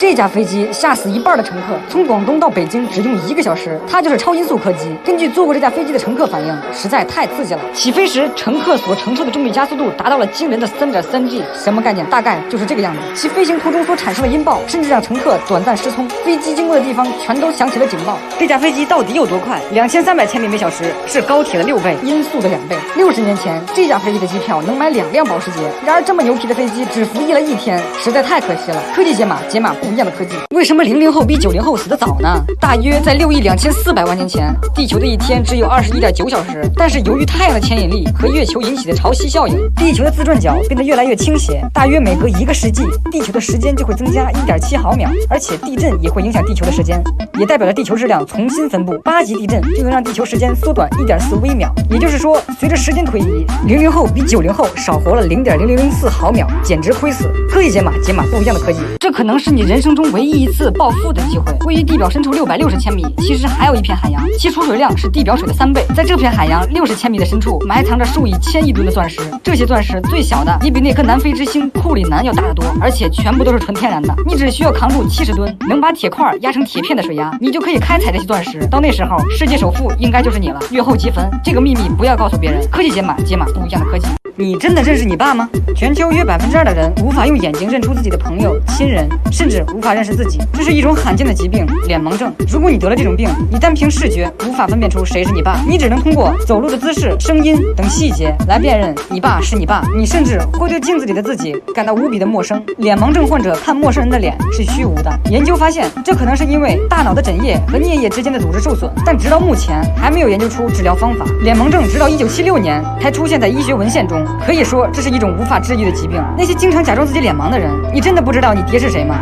这架飞机吓死一半的乘客，从广东到北京只用1个小时，它就是超音速客机。根据坐过这架飞机的乘客反映，实在太刺激了。起飞时，乘客所承受的重力加速度达到了惊人的3.3G， 什么概念？大概就是这个样子。其飞行途中所产生的音爆，甚至让乘客短暂失聪，飞机经过的地方全都响起了警报。这架飞机到底有多快？2300千米每小时，是高铁的6倍，音速的2倍。60年前，这架飞机的机票能买2辆保时捷。然而，这么牛皮的飞机只服役了1天，实在太可惜了。科技解码，解码不一样的科技。为什么00后比90后死得早呢？大约在6亿2400万年前，地球的一天只有21.9小时，但是由于太阳的牵引力和月球引起的潮汐效应，地球的自转角变得越来越倾斜。大约每隔1个世纪，地球的时间就会增加1.7毫秒，而且地震也会影响地球的时间，也代表着地球质量重新分布。8级地震就能让地球时间缩短1.4微秒。也就是说，随着时间推移，00后比90后少活了0.0004毫秒，简直亏死。科技解码，解码不一样的科技。这可能是你人生中唯一一次暴富的机会。位于地表深处660千米，其实还有一片海洋，其储水量是地表水的3倍。在这片海洋60千米的深处，埋藏着数以千亿吨的钻石。这些钻石最小的也比那颗南非之星库里南要大得多，而且全部都是纯天然的。你只需要扛住70吨，能把铁块压成铁片的水压，你就可以开采这些钻石。到那时候，世界首富应该就是你了。月后即焚，这个秘密不要告诉别人。科技解码，解码不一样的科技。你真的认识你爸吗？全球约2%的人无法用眼睛认出自己的朋友、亲人，甚至无法认识自己。这是一种罕见的疾病——脸盲症。如果你得了这种病，你单凭视觉无法分辨出谁是你爸，你只能通过走路的姿势、声音等细节来辨认你爸是你爸。你甚至会对镜子里的自己感到无比的陌生。脸盲症患者看陌生人的脸是虚无的。研究发现，这可能是因为大脑的枕叶和颞叶之间的组织受损，但直到目前还没有研究出治疗方法。脸盲症直到1976年才出现在医学文献中，可以说这是一种无法治愈的疾病。那些经常假装自己脸盲的人，你真的不知道你爹是谁吗？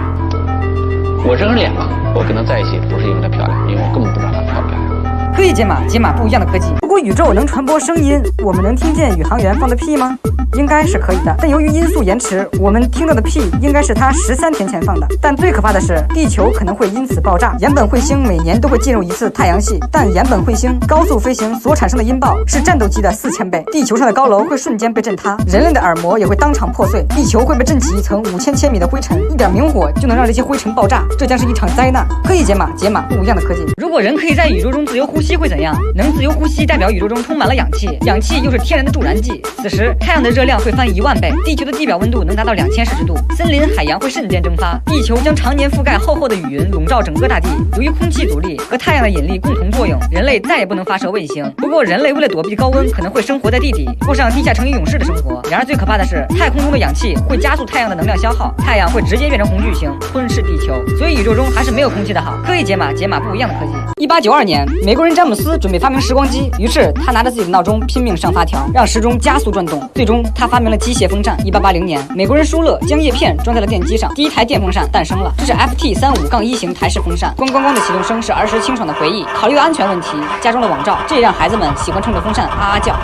我这人脸盲，我跟她在一起不是因为她漂亮，因为我根本不知道她漂不漂亮。科技解码，解码不一样的科技。如果宇宙能传播声音，我们能听见宇航员放的屁吗？应该是可以的，但由于音速延迟，我们听到的屁应该是他13天前放的。但最可怕的是，地球可能会因此爆炸。岩本彗星每年都会进入一次太阳系，但岩本彗星高速飞行所产生的音爆是战斗机的4000倍。地球上的高楼会瞬间被震塌，人类的耳膜也会当场破碎，地球会被震起一层5000千米的灰尘，一点明火就能让这些灰尘爆炸，这将是一场灾难。科技解码，解码不一样的科技。如果人可以在宇宙中自由呼吸会怎样？能自由呼吸代表宇宙中充满了氧气，氧气又是天然的助燃剂。此时太阳的热量会翻10000倍，地球的地表温度能达到2000摄氏度，森林海洋会瞬间蒸发，地球将常年覆盖厚厚的雨云，笼罩整个大地。由于空气阻力和太阳的引力共同作用，人类再也不能发射卫星。不过人类为了躲避高温，可能会生活在地底，过上地下城与勇士的生活。然而最可怕的是，太空中的氧气会加速太阳的能量消耗，太阳会直接变成红巨星吞噬地球，所以宇宙中还是没有空气的好。科技解码，解码不一样的科技。1892年，美国人詹姆斯准备发明时光机，于是他拿着自己的闹钟拼命上发条，让时钟加速转动。最终他发明了机械风扇。1880年，美国人舒勒将叶片装在了电机上，第一台电风扇诞生了。这是 FT35-1型台式风扇，咣咣咣的启动声是儿时清爽的回忆。考虑到安全问题，加装了网罩，这也让孩子们喜欢冲着风扇啊啊叫。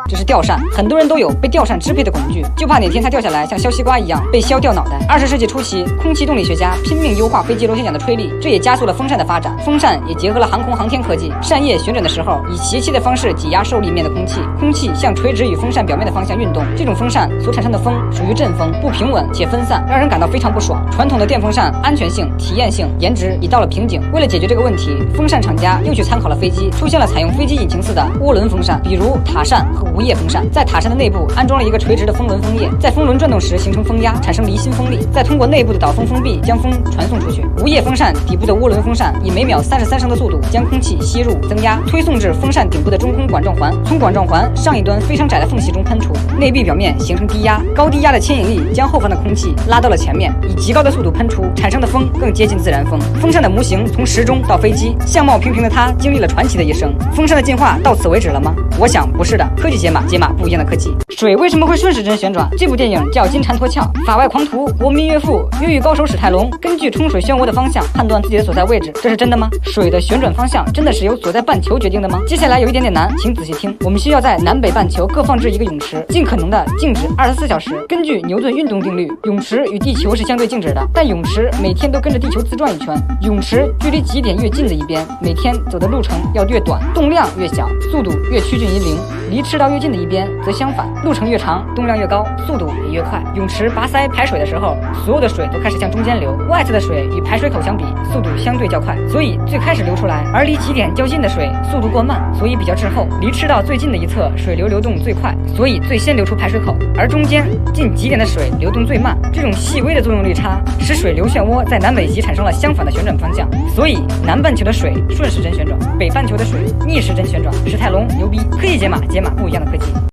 这是吊扇，很多人都有被吊扇支配的恐惧，就怕哪天它掉下来像削西瓜一样被削掉脑袋。20世纪初期，空气动力学家拼命优化飞机螺旋桨的推力，这也加速了风扇的发展。风扇也结合了航空航天科技，扇叶旋转的时候以斜切的方式挤压受力面的空气，空气向垂直与风扇表面的方向运动。这种风扇所产生的风属于阵风，不平稳且分散，让人感到非常不爽。传统的电风扇安全性、体验性、颜值已到了瓶颈。为了解决这个问题，风扇厂家又去参考了飞机，出现了采用飞机引擎似的涡轮风扇，比如塔扇和无叶风扇。在塔扇的内部安装了一个垂直的风轮风叶，在风轮转动时形成风压，产生离心风力，再通过内部的导风封闭将风传送出去。无叶风扇底部的涡轮风扇以每秒33升的速度将空气吸入、增压、推送至风扇顶部的中空管状环，从管状环上一端非常窄的缝隙中喷出，内壁表面形成低压，高低压的牵引力将后方的空气拉到了前面，以极高的速度喷出，产生的风更接近自然风。风扇的模型从时钟到飞机，相貌平平的它经历了传奇的一生。风扇的进化到此为止了吗？我想不是的。科技解码，解码不一样的科技。水为什么会顺时针旋转？这部电影叫《金蝉脱壳》，法外狂徒、国民岳父、越狱高手史泰龙根据冲水漩涡的方向判断自己的所在位置，这是真的吗？水的旋转方向真的是由所在半球决定的吗？接下来有一点点难，请仔细听。我们需要在南北半球各放置一个泳池，尽可能的静止24小时。根据牛顿运动定律，泳池与地球是相对静止的，但泳池每天都跟着地球自转一圈。泳池距离极点越近的一边，每天走的路程要越短，动量越小，速度越趋近于0。离赤道越近的一边则相反，路程越长，动量越高，速度也越快。泳池拔塞排水的时候，所有的水都开始向中间流，外侧的水与排水口相比，速度相对较快，所以最开始流出来；而离起点较近的水速度过慢，所以比较滞后。离赤道最近的一侧水流动最快，所以最先流出排水口，而中间近极点的水流动最慢。这种细微的作用力差，使水流漩涡在南北极产生了相反的旋转方向，所以南半球的水顺时针旋转，北半球的水逆时针旋转。史泰龙牛逼，科技解码不一样的科技。